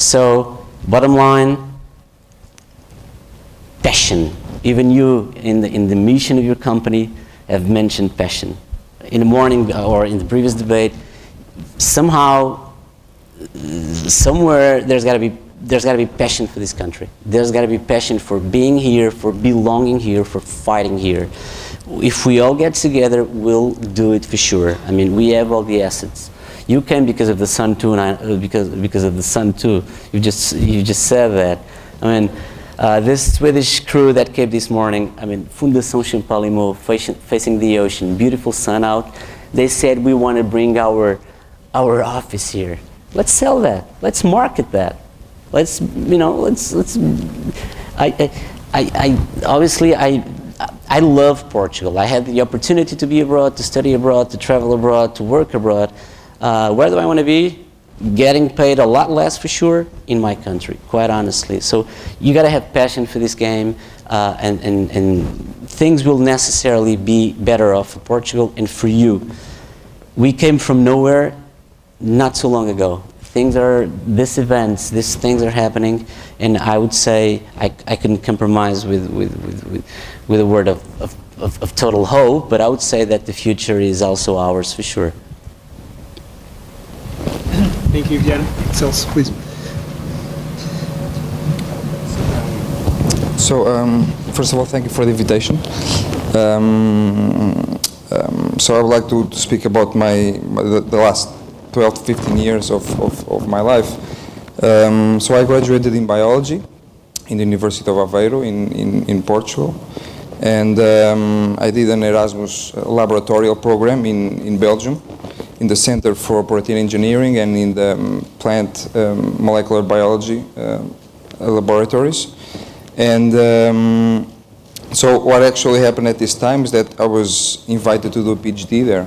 So, bottom line, passion. Even you, in the mission of your company, have mentioned passion. In the morning or in the previous debate, somehow, somewhere, there's got to be passion for this country. There's got to be passion for being here, for belonging here, for fighting here. If we all get together, we'll do it for sure. I mean, we have all the assets. You came because of the sun too, and because of the sun too. You just said that. I mean, this Swedish crew that came this morning, I mean, Fundação Champalimau, facing the ocean, beautiful sun out. They said we want to bring our office here. Let's sell that. Let's market that. Let's, you know, let's. Obviously, I love Portugal. I had the opportunity to be abroad, to study abroad, to travel abroad, to work abroad. Where do I want to be? Getting paid a lot less for sure in my country, quite honestly. So you got to have passion for this game, and things will necessarily be better off for Portugal and for you. We came from nowhere not so long ago. Things are happening, and I would say I couldn't compromise with a word of total hope, but I would say that the future is also ours for sure. Thank you, Guilherme. Celso, please. So, first of all, thank you for the invitation. So I would like to speak about the last 12 to 15 years of my life. So I graduated in biology in the University of Aveiro in Portugal, and I did an Erasmus laboratorial program in Belgium, in the Center for Protein Engineering and in the plant molecular biology laboratories. And so what actually happened at this time is that I was invited to do a PhD there.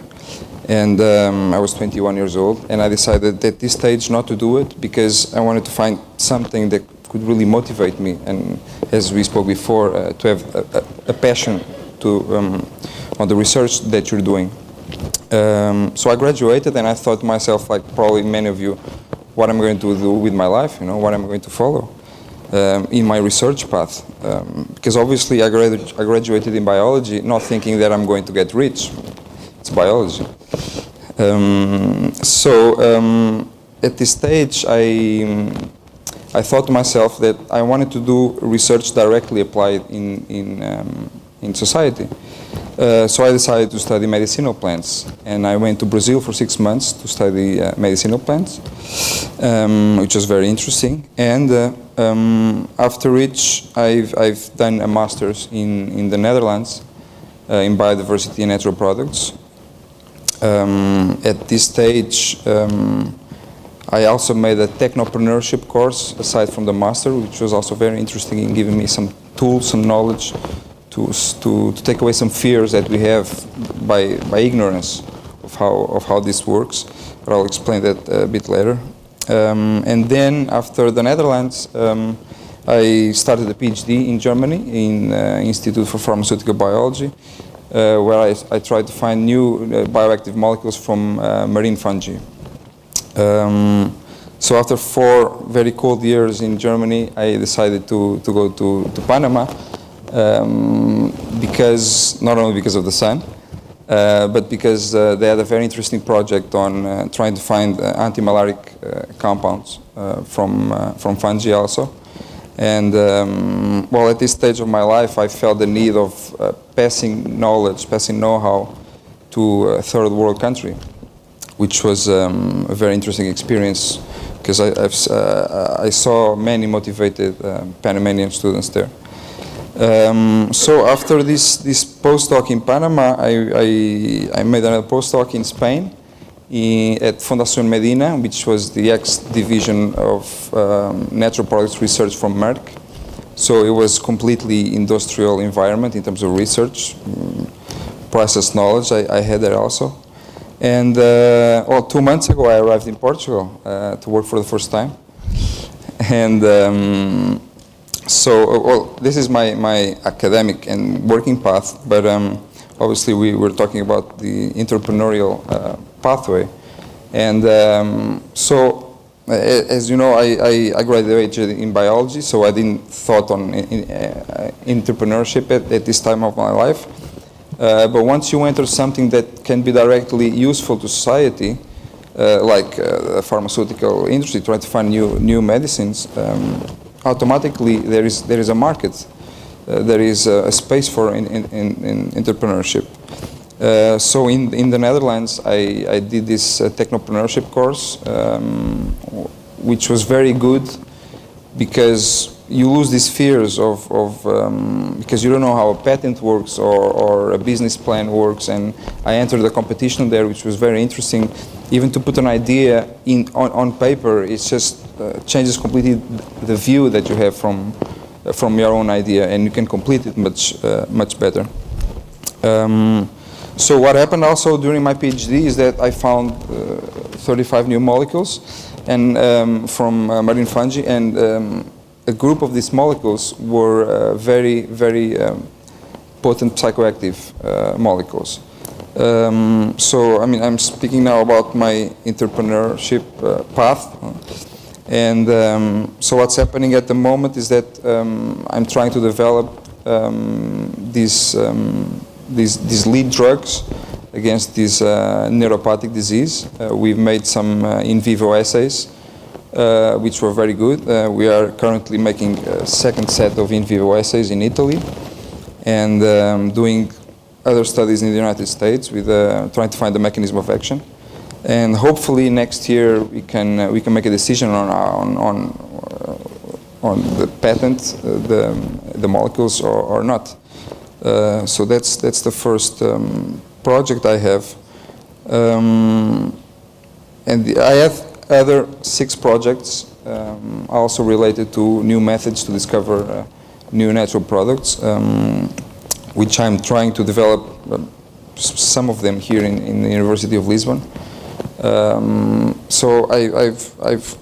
And I was 21 years old, and I decided at this stage not to do it because I wanted to find something that could really motivate me, and as we spoke before, to have a passion on the research that you're doing. So I graduated, and I thought to myself, like probably many of you, what I'm going to do with my life, you know, what I'm going to follow in my research path. Because obviously I graduated in biology not thinking that I'm going to get rich. It's biology. At this stage, I thought to myself that I wanted to do research directly applied in society. So I decided to study medicinal plants, and I went to Brazil for 6 months to study medicinal plants, which was very interesting. And after which, I've done a master's in the Netherlands in biodiversity and natural products. At this stage, I also made a technopreneurship course aside from the master, which was also very interesting in giving me some tools, some knowledge to take away some fears that we have by ignorance of how this works. But I'll explain that a bit later. And then after the Netherlands, I started a PhD in Germany in Institute for Pharmaceutical Biology, where I tried to find new bioactive molecules from marine fungi. So after 4 very cold years in Germany, I decided to go to Panama, because not only because of the sun, but because they had a very interesting project on trying to find anti-malaric compounds from fungi also. And well, at this stage of my life, I felt the need of passing knowledge, passing know-how to a third world country, which was a very interesting experience because I saw many motivated Panamanian students there. So after this postdoc in Panama, I made another postdoc in Spain at Fundación Medina, which was the ex-division of natural products research from Merck. So it was completely industrial environment in terms of research, process knowledge I had there also. And well, 2 months ago I arrived in Portugal to work for the first time. And so, well, this is my academic and working path, but obviously we were talking about the entrepreneurial pathway. And so as you know, I graduated in biology, so I didn't thought on entrepreneurship at this time of my life. But once you enter something that can be directly useful to society, like the pharmaceutical industry, trying to find new medicines, automatically there is a market. There is a space for in entrepreneurship. So in the Netherlands, I did this technopreneurship course, which was very good because you lose these fears of because you don't know how a patent works or a business plan works. And I entered a competition there, which was very interesting. Even to put an idea on paper, it just changes completely the view that you have from your own idea, and you can complete it much better. So what happened also during my PhD is that I found 35 new molecules and from marine fungi, and a group of these molecules were very potent psychoactive molecules. So I mean, I'm speaking now about my entrepreneurship path, and so what's happening at the moment is that I'm trying to develop these lead drugs against this neuropathic disease. We've made some in vivo assays, which were very good. We are currently making a second set of in vivo assays in Italy, and doing other studies in the United States with trying to find the mechanism of action. And hopefully next year we can make a decision on the patent, the molecules or not. So that's the first project I have, and I have other 6 projects also related to new methods to discover new natural products, which I'm trying to develop. Some of them here in the University of Lisbon. So I've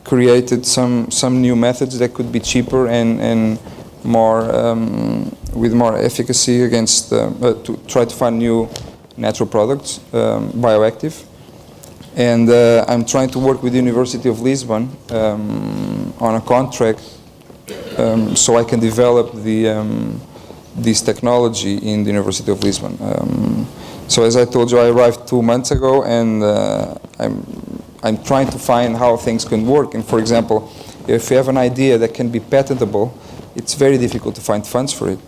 created some new methods that could be cheaper and more with more efficacy against to try to find new natural products, bioactive. And I'm trying to work with the University of Lisbon on a contract so I can develop this technology in the University of Lisbon. So as I told you, I arrived 2 months ago, and I'm trying to find how things can work. And for example, if you have an idea that can be patentable, it's very difficult to find funds for it,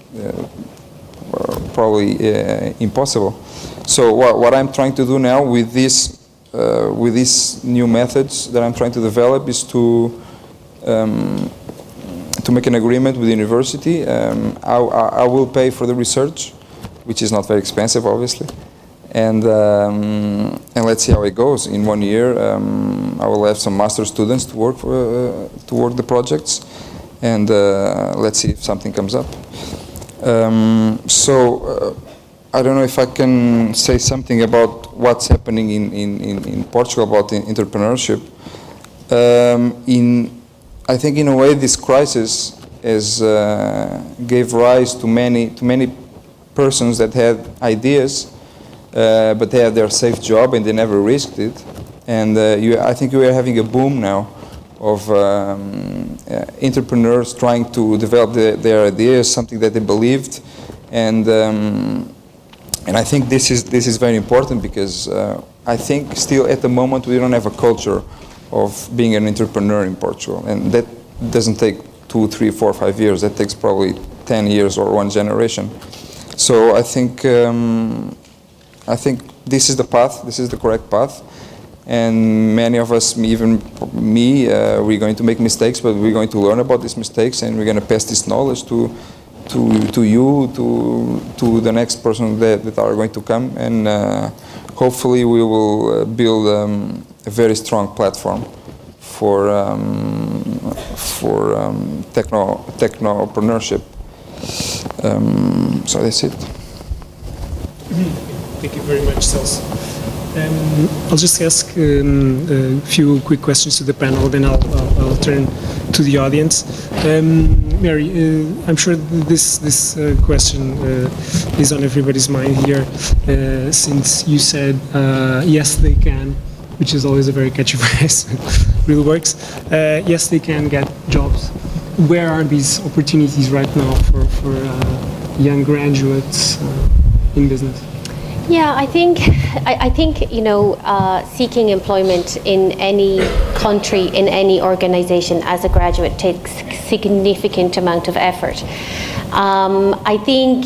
probably impossible. So what I'm trying to do now with these new methods that I'm trying to develop is to make an agreement with the university. I will pay for the research, which is not very expensive, obviously. And let's see how it goes. In 1 year, I will have some master students to work the projects, and let's see if something comes up. I don't know if I can say something about what's happening in Portugal about entrepreneurship. I think in a way this crisis gave rise to many persons that had ideas, but they had their safe job and they never risked it. And I think we are having a boom now of entrepreneurs trying to develop their ideas, something that they believed, and I think this is very important because I think still at the moment we don't have a culture of being an entrepreneur in Portugal, and that doesn't take 2, 3, 4, 5 years. That takes probably 10 years or 1 generation. So I think this is the path. This is the correct path. And many of us, even me, we're going to make mistakes, but we're going to learn about these mistakes, and we're going to pass this knowledge to you, to the next person that are going to come, and hopefully we will build a very strong platform for technopreneurship. So that's it. Thank you very much, Celso. I'll just ask a few quick questions to the panel, then I'll turn to the audience. Mary, I'm sure this question is on everybody's mind here, since you said yes, they can which is always a very catchy phrase. Really works. Yes, they can get jobs. Where are these opportunities right now for young graduates in business? Yeah, I think seeking employment in any country, in any organization as a graduate takes significant amount of effort. I think,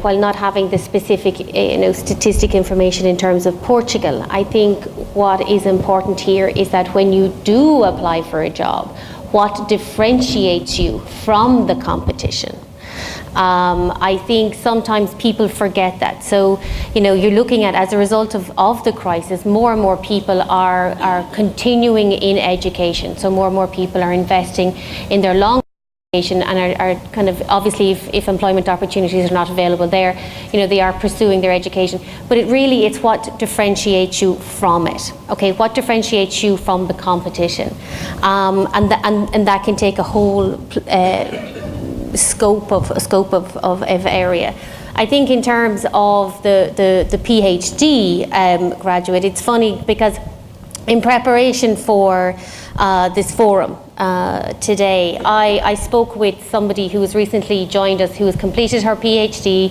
while not having the specific, statistic information in terms of Portugal, I think what is important here is that when you do apply for a job, what differentiates you from the competition? I think sometimes people forget that. So, you're looking at, as a result of the crisis, more and more people are continuing in education. So more and more people are investing in their long education and are kind of, obviously, if employment opportunities are not available there, they are pursuing their education. But it's what differentiates you from it. Okay, what differentiates you from the competition? And that can take a whole scope of area. I think in terms of the PhD graduate, it's funny because in preparation for this forum today, I spoke with somebody who has recently joined us, who has completed her PhD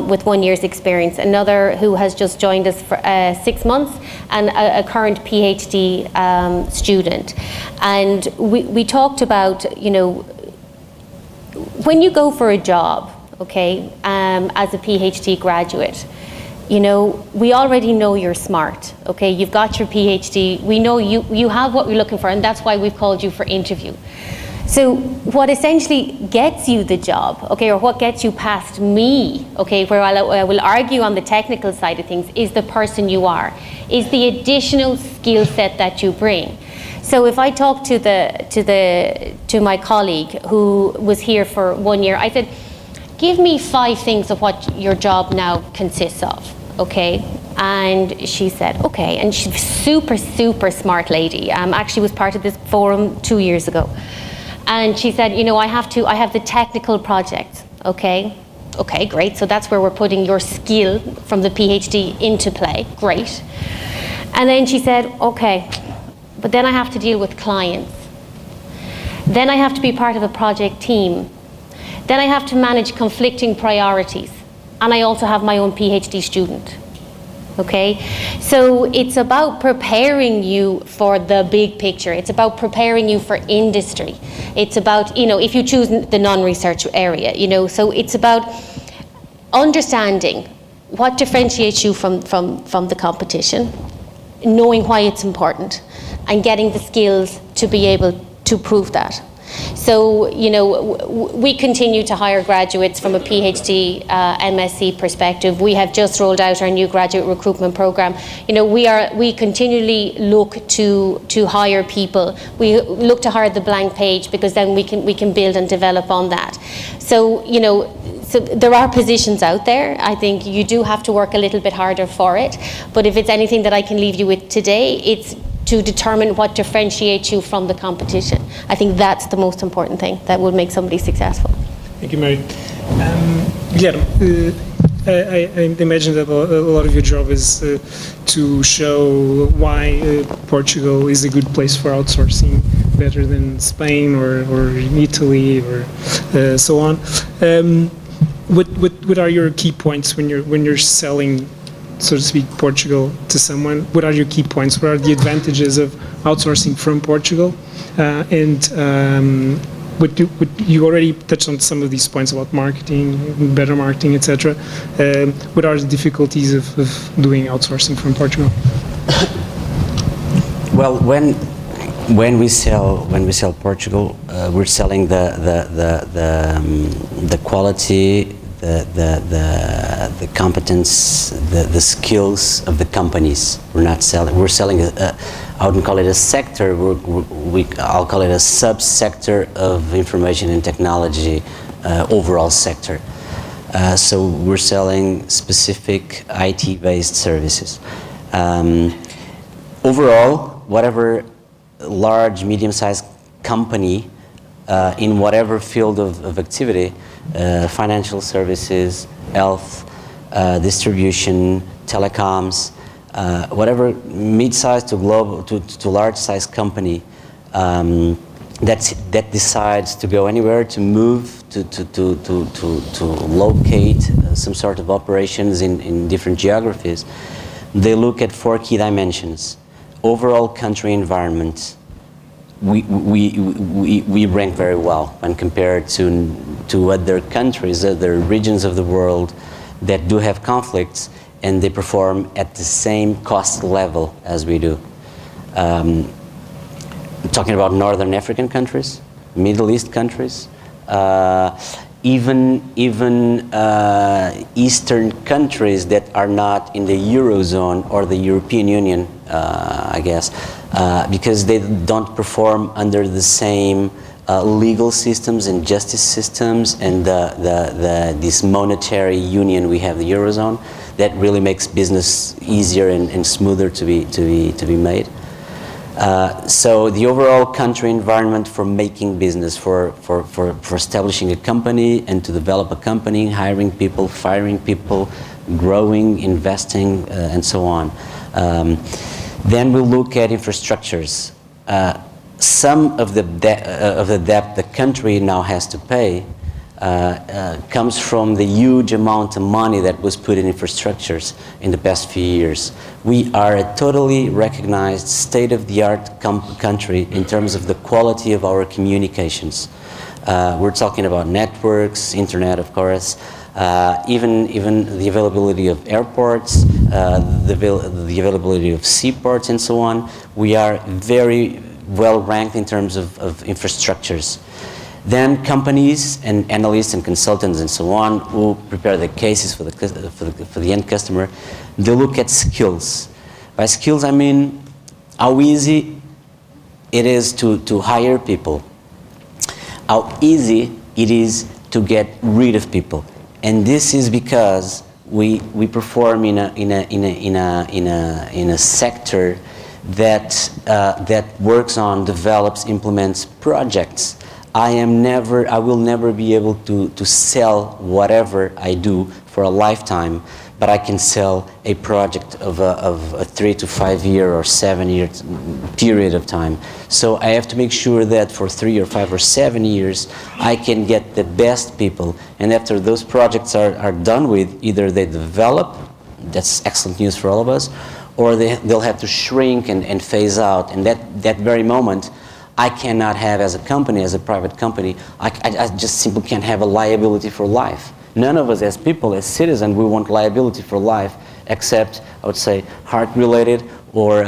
with 1 year's experience, another who has just joined us for 6 months, and a current PhD student. And we talked about, when you go for a job, okay, as a PhD graduate, we already know you're smart, okay? You've got your PhD. We know you have what we're looking for, and that's why we've called you for interview. So what essentially gets you the job, okay, or what gets you past me, okay, where I will argue on the technical side of things, is the person you are, is the additional skill set that you bring. So if I talk to my colleague who was here for 1 year, I said, give me 5 things of what your job now consists of, okay? And she said, okay. And she's a super, super smart lady. Actually was part of this forum 2 years ago. And she said, I have the technical project, okay? Okay, great. So that's where we're putting your skill from the PhD into play. Great. And then she said, okay, but then I have to deal with clients. Then I have to be part of a project team. Then I have to manage conflicting priorities. And I also have my own PhD student. Okay? So it's about preparing you for the big picture. It's about preparing you for industry. It's about, if you choose the non-research area, so it's about understanding what differentiates you from the competition, knowing why it's important, and getting the skills to be able to prove that. So, we continue to hire graduates from a PhD, MSc perspective. We have just rolled out our new graduate recruitment program. We continually look to hire people. We look to hire the blank page, because then we can build and develop on that. So, so there are positions out there. I think you do have to work a little bit harder for it. But if it's anything that I can leave you with today, it's to determine what differentiates you from the competition. I think that's the most important thing that will make somebody successful. Thank you, Mary. Guilherme, I imagine that a lot of your job is to show why Portugal is a good place for outsourcing, better than Spain or Italy or so on. What are your key points when you're selling, so to speak, Portugal to someone? What are your key points? What are the advantages of outsourcing from Portugal? What you already touched on some of these points about marketing, better marketing, etc. What are the difficulties of doing outsourcing from Portugal? Well, when we sell Portugal, we're selling the quality, the competence, the skills of the companies. We're selling I wouldn't call it a sector. I'll call it a sub-sector of information and technology, overall sector. So we're selling specific IT-based services. Overall, whatever large, medium-sized company in whatever field of activity, financial services, health, distribution, telecoms, whatever mid-sized to global to large-sized company that decides to go anywhere, to move, to locate some sort of operations in different geographies, they look at 4 key dimensions. Overall country environment. We rank very well when compared to other countries, other regions of the world that do have conflicts, and they perform at the same cost level as we do. I'm talking about Northern African countries, Middle East countries, even Eastern countries that are not in the Eurozone or the European Union, I guess, because they don't perform under the same legal systems and justice systems and this monetary union we have, the Eurozone, that really makes business easier and smoother to be made. So the overall country environment for making business, for establishing a company and to develop a company, hiring people, firing people, growing, investing, and so on. Then we'll look at infrastructures. Some of the debt the country now has to pay comes from the huge amount of money that was put in infrastructures in the past few years. We are a totally recognized state-of-the-art country in terms of the quality of our communications. We're talking about networks, internet, of course, even the availability of airports, the availability of seaports, and so on. We are very well ranked in terms of infrastructures. Then companies and analysts and consultants and so on who prepare the cases for the end customer, they look at skills. By skills I mean how easy it is to hire people, how easy it is to get rid of people, and this is because we perform in a sector that works on, develops, implements projects. I will never be able to sell whatever I do for a lifetime, but I can sell a project of a 3 to 5 year or 7 year period of time. So I have to make sure that for 3 or 5 or 7 years, I can get the best people. And after those projects are done with, either they develop, that's excellent news for all of us, or they'll have to shrink and phase out. And that very moment, I cannot have as a company, as a private company, I just simply can't have a liability for life. None of us as people, as citizens, we want liability for life, except, I would say, heart-related or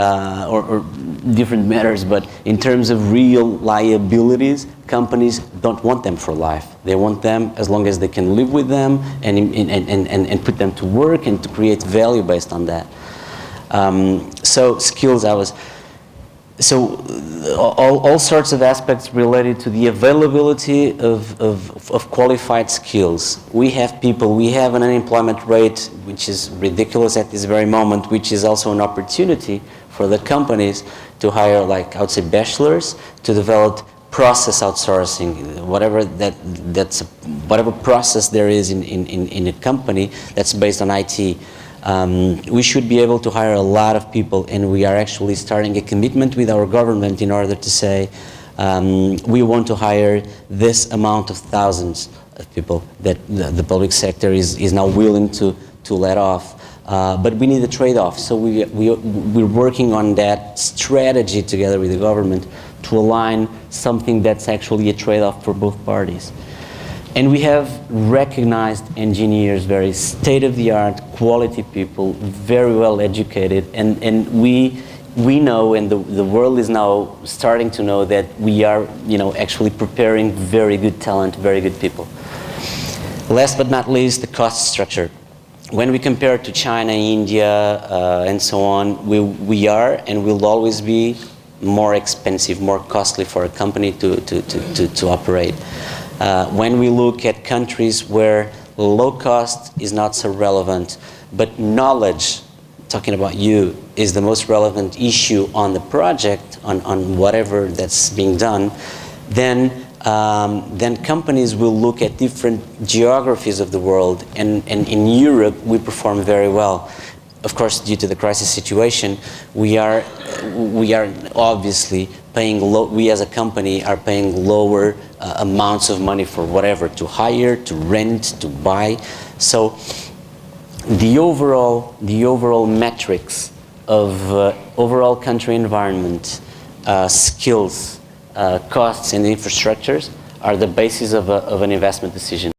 different matters. But in terms of real liabilities, companies don't want them for life. They want them as long as they can live with them and put them to work and to create value based on that. So skills, So all sorts of aspects related to the availability of qualified skills. We have people, we have an unemployment rate which is ridiculous at this very moment, which is also an opportunity for the companies to hire, like I would say, bachelors to develop process outsourcing, whatever process there is in a company that's based on IT. We should be able to hire a lot of people, and we are actually starting a commitment with our government in order to say we want to hire this amount of thousands of people that the public sector is now willing to let off. But we need a trade-off, so we're working on that strategy together with the government to align something that's actually a trade-off for both parties. And we have recognized engineers, very state-of-the-art, quality people, very well educated, and we know, and the world is now starting to know, that we are, actually preparing very good talent, very good people. Last but not least, the cost structure. When we compare to China, India, and so on, we are and will always be more expensive, more costly for a company to operate. When we look at countries where low cost is not so relevant, but knowledge, talking about you, is the most relevant issue on the project, on whatever that's being done, then companies will look at different geographies of the world, and in Europe we perform very well. of course, due to the crisis situation, we are obviously paying we as a company are paying lower amounts of money for whatever, to hire, to rent, to buy. So the overall metrics of overall country environment, skills, costs and infrastructures are the basis of an investment decision.